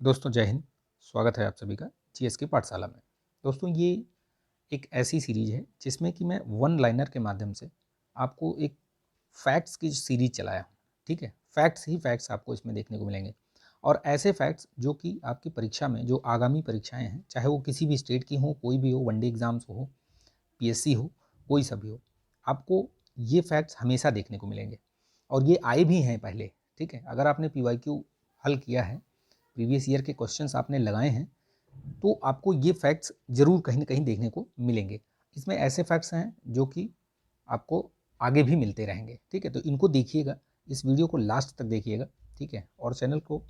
दोस्तों जय हिंद। स्वागत है आप सभी का जीएस की पाठशाला में। दोस्तों ये एक ऐसी सीरीज है जिसमें कि मैं वन लाइनर के माध्यम से आपको एक फैक्ट्स की सीरीज चलाया हूँ। ठीक है, फैक्ट्स ही फैक्ट्स आपको इसमें देखने को मिलेंगे और ऐसे फैक्ट्स जो कि आपकी परीक्षा में जो आगामी परीक्षाएं हैं, चाहे वो किसी भी स्टेट की हो, कोई भी हो, वनडे एग्जाम्स हो, पीएससी हो, कोई सा भी हो, आपको ये फैक्ट्स हमेशा देखने को मिलेंगे और ये आए भी हैं पहले। ठीक है, अगर आपने पीवाईक्यू हल किया है, प्रीवियस ईयर के क्वेश्चंस आपने लगाए हैं, तो आपको ये फैक्ट्स जरूर कहीं ना कहीं देखने को मिलेंगे। इसमें ऐसे फैक्ट्स हैं जो कि आपको आगे भी मिलते रहेंगे। ठीक है, तो इनको देखिएगा, इस वीडियो को लास्ट तक देखिएगा। ठीक है, और चैनल को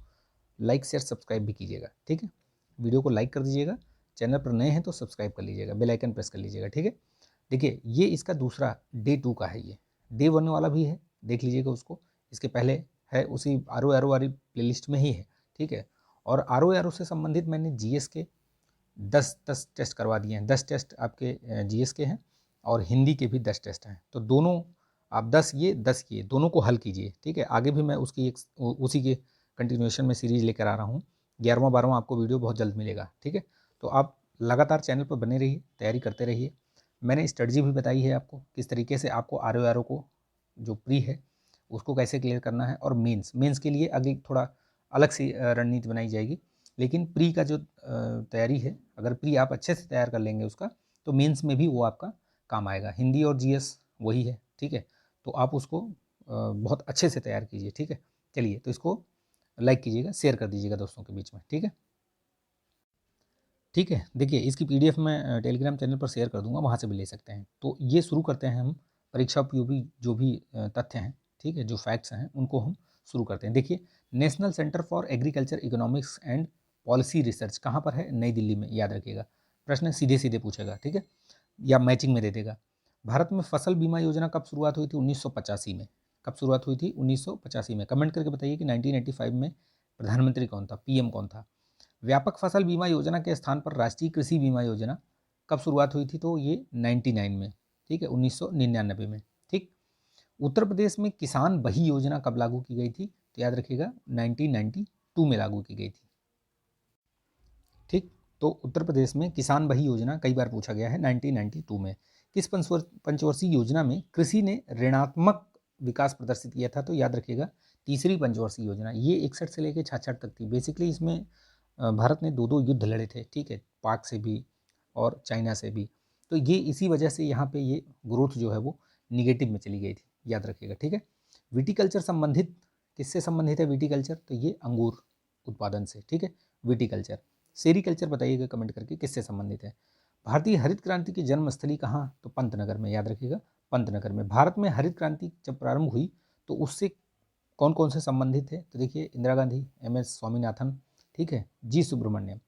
लाइक शेयर सब्सक्राइब भी कीजिएगा। ठीक है, वीडियो को लाइक कर दीजिएगा, चैनल पर नए हैं तो सब्सक्राइब कर लीजिएगा, बेल आइकन प्रेस कर लीजिएगा। ठीक है, देखिए ये इसका दूसरा डे 2 का है, ये डे 1 वाला भी है, देख लीजिएगा उसको। इसके पहले है उसी आर ओ एरो वाली प्लेलिस्ट में ही है। ठीक है, और आर ओ एरो से संबंधित मैंने जीएस के 10 टेस्ट करवा दिए हैं। 10 टेस्ट आपके जीएस के हैं और हिंदी के भी 10 टेस्ट हैं, तो दोनों आप 10 ये दोनों को हल कीजिए। ठीक है, आगे भी मैं उसकी एक उसी के कंटिन्यूएशन में सीरीज लेकर आ रहा हूँ। 11वां 12वां आपको वीडियो बहुत जल्द मिलेगा। ठीक है, तो आप लगातार चैनल पर बने रहिए, तैयारी करते रहिए। मैंने स्ट्रेटजी भी बताई है आपको, किस तरीके से आपको आर ओ आर ओ को जो प्री है उसको कैसे क्लियर करना है, और मेंस के लिए अगली थोड़ा अलग सी रणनीति बनाई जाएगी। लेकिन प्री का जो तैयारी है, अगर प्री आप अच्छे से तैयार कर लेंगे उसका, तो मेंस में भी वो आपका काम आएगा। हिंदी और जीएस वही है। ठीक है, तो आप उसको बहुत अच्छे से तैयार कीजिए। ठीक है, चलिए, तो इसको लाइक कीजिएगा, शेयर कर दीजिएगा दोस्तों के बीच में। ठीक है, ठीक है, देखिए इसकी पीडीएफ मैं टेलीग्राम चैनल पर शेयर कर दूंगा, वहाँ से भी ले सकते हैं। तो ये शुरू करते हैं हम परीक्षा उपयोगी जो भी तथ्य हैं, ठीक है, जो फैक्ट्स हैं उनको हम शुरू करते हैं। देखिए, national centre for agriculture economics and policy research कहाँ पर है? नई दिल्ली में, याद रखिएगा। प्रश्न सीधे सीधे पूछेगा, ठीक है, या मैचिंग में दे देगा। भारत में फसल बीमा योजना कब शुरुआत हुई थी? 1985 में। कब शुरुआत हुई थी? 1985 में। कमेंट करके बताइए कि 1985 में प्रधानमंत्री कौन था, पीएम कौन था। व्यापक फसल बीमा योजना के स्थान पर राष्ट्रीय कृषि बीमा योजना कब शुरुआत हुई थी? तो ये 99 में। ठीक है, 1999 में। ठीक, उत्तर प्रदेश में किसान बही योजना कब लागू की गई थी? तो याद रखिएगा 1992 में लागू की गई थी। ठीक, तो उत्तर प्रदेश में किसान बही योजना कई बार पूछा गया है, 1992 में। किस पंचवर्षीय योजना में कृषि ने ऋणात्मक विकास प्रदर्शित किया था? तो याद रखिएगा तीसरी पंचवर्षीय योजना। ये 61 से लेकर 66 तक थी। बेसिकली इसमें भारत ने दो युद्ध लड़े थे। ठीक है, पाक से भी और चाइना से भी, तो ये इसी वजह से यहाँ पे ये ग्रोथ जो है वो निगेटिव में चली गई थी, याद रखिएगा। ठीक है, विटिकल्चर संबंधित, किससे संबंधित है विटिकल्चर? तो ये अंगूर उत्पादन से। ठीक है, विटिकल्चर। सेरीकल्चर बताइएगा कमेंट करके किससे संबंधित है। भारतीय हरित क्रांति की जन्मस्थली कहाँ? तो पंतनगर में, याद रखिएगा पंतनगर में। भारत में हरित क्रांति जब प्रारंभ हुई तो उससे कौन कौन से संबंधित थे? तो देखिए, इंदिरा गांधी, एम.एस. स्वामीनाथन, ठीक है, जी सुब्रमण्यम।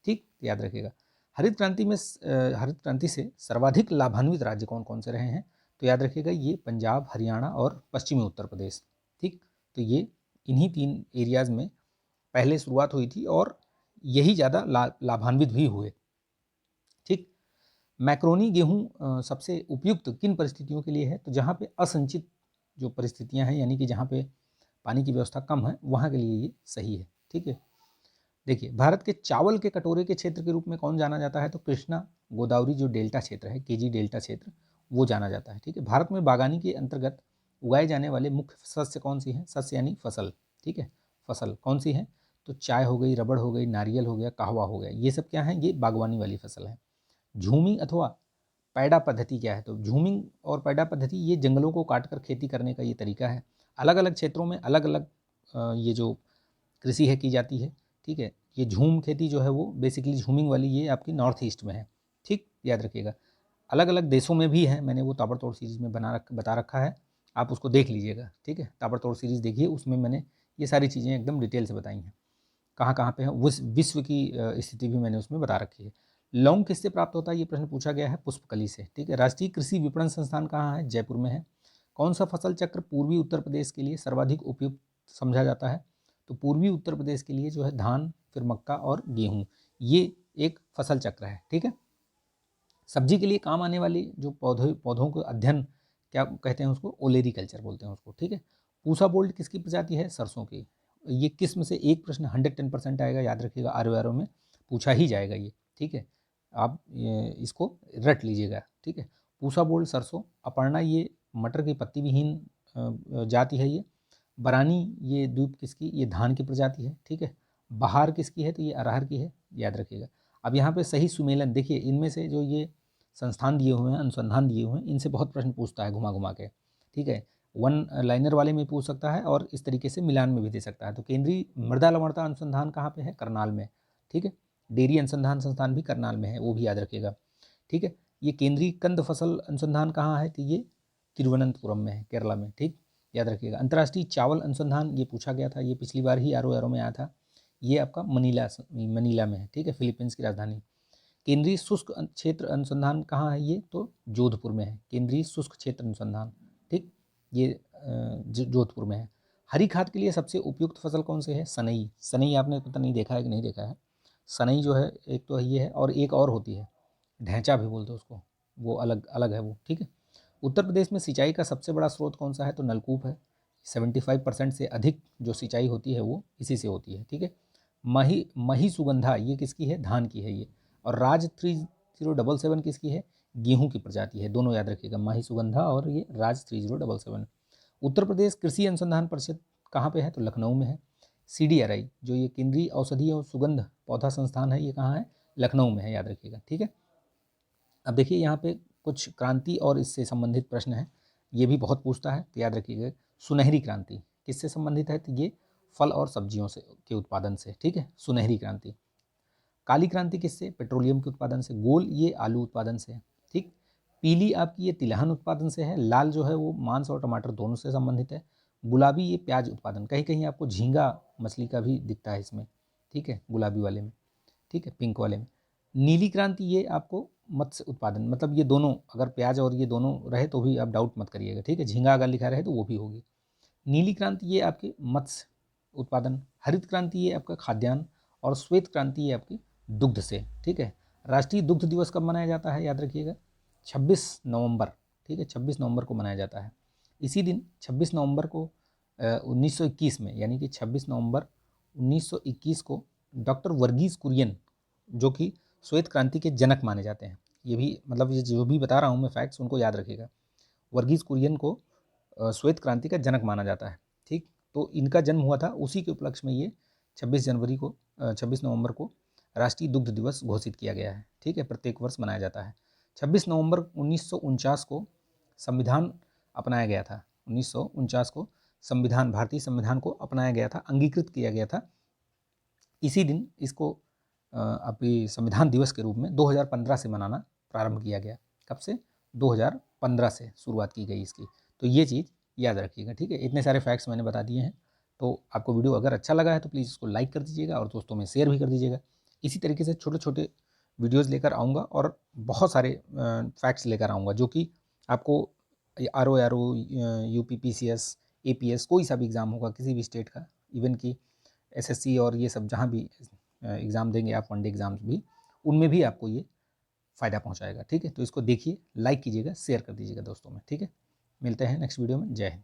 ठीक, याद रखिएगा। हरित क्रांति से सर्वाधिक लाभान्वित राज्य कौन कौन से रहे हैं? तो याद रखिएगा ये पंजाब, हरियाणा और पश्चिमी उत्तर प्रदेश। ठीक, तो ये इन्हीं 3 एरियाज़ में पहले शुरुआत हुई थी और यही ज़्यादा लाभान्वित भी हुए। ठीक, मैक्रोनी गेहूँ सबसे उपयुक्त किन परिस्थितियों के लिए है? तो जहाँ पे असंचित जो परिस्थितियाँ हैं, यानी कि जहाँ पे पानी की व्यवस्था कम है, वहाँ के लिए ये सही है। ठीक है, देखिए, भारत के चावल के कटोरे के क्षेत्र के रूप में कौन जाना जाता है? तो कृष्णा गोदावरी जो डेल्टा क्षेत्र है, केजी डेल्टा क्षेत्र, वो जाना जाता है। ठीक है, भारत में बागानी के अंतर्गत उगाए जाने वाले मुख्य शस्य कौन सी हैं? शस्य यानी फसल। ठीक है, फसल कौन सी है? तो चाय हो गई, रबड़ हो गई, नारियल हो गया, कहवा हो गया, ये सब क्या है? ये बागवानी वाली फसल है। झूमिंग अथवा पैडा पद्धति क्या है? तो झूमिंग और पैडा पद्धति ये जंगलों को काटकर खेती करने का ये तरीका है। अलग अलग क्षेत्रों में अलग अलग ये जो कृषि है की जाती है। ठीक है, ये झूम खेती जो है वो बेसिकली झूमिंग वाली ये आपकी नॉर्थ ईस्ट में है। ठीक, याद रखिएगा। अलग अलग देशों में भी है, मैंने वो ताबड़तोड़ सीरीज़ में बता रखा है, आप उसको देख लीजिएगा। ठीक है, ताबड़तोड़ सीरीज़ देखिए, उसमें मैंने ये सारी चीज़ें एकदम डिटेल से बताई हैं, कहाँ कहाँ पे है, विश्व की स्थिति भी मैंने उसमें बता रखी है। लौंग किससे प्राप्त होता है? ये प्रश्न पूछा गया है, पुष्पकली से। ठीक है, राष्ट्रीय कृषि विपणन संस्थान कहाँ है? जयपुर में है। कौन सा फसल चक्र पूर्वी उत्तर प्रदेश के लिए सर्वाधिक उपयुक्त समझा जाता है? तो पूर्वी उत्तर प्रदेश के लिए जो है धान, फिर मक्का और गेहूँ, ये एक फसल चक्र है। ठीक है, सब्जी के लिए काम आने वाली जो पौधों को अध्ययन क्या कहते हैं? उसको ओलेरी कल्चर बोलते हैं उसको। ठीक है, पूसा बोल्ट किसकी प्रजाति है? सरसों की। ये किस्म से एक प्रश्न 110% आएगा, याद रखिएगा, RORO में पूछा ही जाएगा ये, ठीक है। आप इसको रट लीजिएगा, ठीक है। पूसा बोल्ड सरसों, अपर्णा ये मटर की पत्ती विहीन जाति है ये। बरानी ये द्वीप किसकी, ये धान की प्रजाति है, ठीक है। बहार किसकी है, तो ये अरहर की है, याद रखिएगा। अब यहाँ पे सही सुमेलन देखिए, इनमें से जो ये संस्थान दिए हुए हैं, अनुसंधान दिए हुए हैं, इनसे बहुत प्रश्न पूछता है घुमा घुमा के, ठीक है। वन लाइनर वाले में पूछ सकता है और इस तरीके से मिलान में भी दे सकता है। तो केंद्रीय मृदा लवणता अनुसंधान कहाँ पे है, करनाल में, ठीक है। डेयरी अनुसंधान संस्थान भी करनाल में है, वो भी याद रखिएगा, ठीक है। ये केंद्रीय कंद फसल अनुसंधान कहाँ है, तो ये तिरुवनंतपुरम में है, केरला में, ठीक, याद रखिएगा। अंतर्राष्ट्रीय चावल अनुसंधान ये पूछा गया था, ये पिछली बार ही RORO में आया था, ये आपका मनीला में है, ठीक है, फिलीपींस की राजधानी। केंद्रीय शुष्क क्षेत्र अनुसंधान कहाँ है, ये तो जोधपुर में है, केंद्रीय शुष्क क्षेत्र अनुसंधान, ठीक, ये जोधपुर में है। हरी खाद के लिए सबसे उपयुक्त फसल कौन से है, सनई। सनई आपने पता नहीं देखा है कि नहीं देखा है। सनई जो है एक तो ये है, और एक और होती है, ढैंचा भी बोलते हैं उसको, वो अलग अलग है वो, ठीक है। उत्तर प्रदेश में सिंचाई का सबसे बड़ा स्रोत कौन सा है, तो नलकूप है। 75% से अधिक जो सिंचाई होती है वो इसी से होती है, ठीक है। मही सुगंधा ये किसकी है, धान की है ये। और राज 3077 किसकी है, गेहूं की प्रजाति है, दोनों याद रखिएगा, माही सुगंधा और ये राज 3077। उत्तर प्रदेश कृषि अनुसंधान परिषद कहाँ पे है, तो लखनऊ में है। CDRI जो ये केंद्रीय औषधि और सुगंध पौधा संस्थान है, ये कहाँ है, लखनऊ में है, याद रखिएगा, ठीक है। अब देखिए यहाँ पे कुछ क्रांति और इससे संबंधित प्रश्न है, ये भी बहुत पूछता है, तो याद रखिएगा। सुनहरी क्रांति किससे संबंधित है, तो ये फल और सब्जियों से के उत्पादन से, ठीक है, सुनहरी क्रांति। काली क्रांति किससे, पेट्रोलियम के उत्पादन से। गोल ये आलू उत्पादन से है, ठीक। पीली आपकी ये तिलहन उत्पादन से है। लाल जो है वो मांस और टमाटर दोनों से संबंधित है। गुलाबी ये प्याज उत्पादन, कहीं कहीं आपको झींगा मछली का भी दिखता है इसमें, ठीक है, गुलाबी वाले में, ठीक है, पिंक वाले में। नीली क्रांति ये आपको मत्स्य उत्पादन, मतलब ये दोनों, अगर प्याज और ये दोनों रहे तो भी आप डाउट मत करिएगा, ठीक है। झींगा अगर लिखा रहे तो वो भी होगी। नीली क्रांति ये आपके मत्स्य उत्पादन। हरित क्रांति ये आपका खाद्यान्न। और श्वेत क्रांति ये आपकी दुग्ध से, ठीक है। राष्ट्रीय दुग्ध दिवस कब मनाया जाता है, याद रखिएगा, 26 नवंबर, ठीक है, 26 नवंबर को मनाया जाता है। इसी दिन 26 नवंबर को 1921 में, यानी कि 26 नवंबर 1921 को डॉक्टर वर्गीज कुरियन, जो कि श्वेत क्रांति के जनक माने जाते हैं, ये भी मतलब ये जो भी बता रहा हूँ मैं फैक्ट्स, उनको याद रखिएगा। वर्गीज कुरियन को श्वेत क्रांति का जनक माना जाता है, ठीक। तो इनका जन्म हुआ था, उसी के उपलक्ष्य में ये 26 नवंबर को राष्ट्रीय दुग्ध दिवस घोषित किया गया है, ठीक है, प्रत्येक वर्ष मनाया जाता है। 26 नवंबर 1949 को संविधान अपनाया गया था। 1949 को संविधान, भारतीय संविधान को अपनाया गया था, अंगीकृत किया गया था। इसी दिन इसको अभी संविधान दिवस के रूप में 2015 से मनाना प्रारंभ किया गया। कब से, 2015 से शुरुआत की गई इसकी। तो ये चीज़ याद रखिएगा, ठीक है। इतने सारे फैक्ट्स मैंने बता दिए हैं। तो आपको वीडियो अगर अच्छा लगा है तो प्लीज़ इसको लाइक कर दीजिएगा और दोस्तों में शेयर भी कर दीजिएगा। इसी तरीके से छोटे छोटे वीडियोज़ लेकर आऊँगा और बहुत सारे फैक्ट्स लेकर आऊँगा, जो कि आपको RORO, UPPCS, APS, कोई सा भी एग्ज़ाम होगा किसी भी स्टेट का, इवन कि SSC और ये सब जहाँ भी एग्ज़ाम देंगे आप, वनडे एग्ज़ाम्स भी, उनमें भी आपको ये फ़ायदा पहुँचाएगा, ठीक है। तो इसको देखिए, लाइक कीजिएगा, शेयर कर दीजिएगा दोस्तों में, ठीक है। मिलते हैं नेक्स्ट वीडियो में। जय हिंद।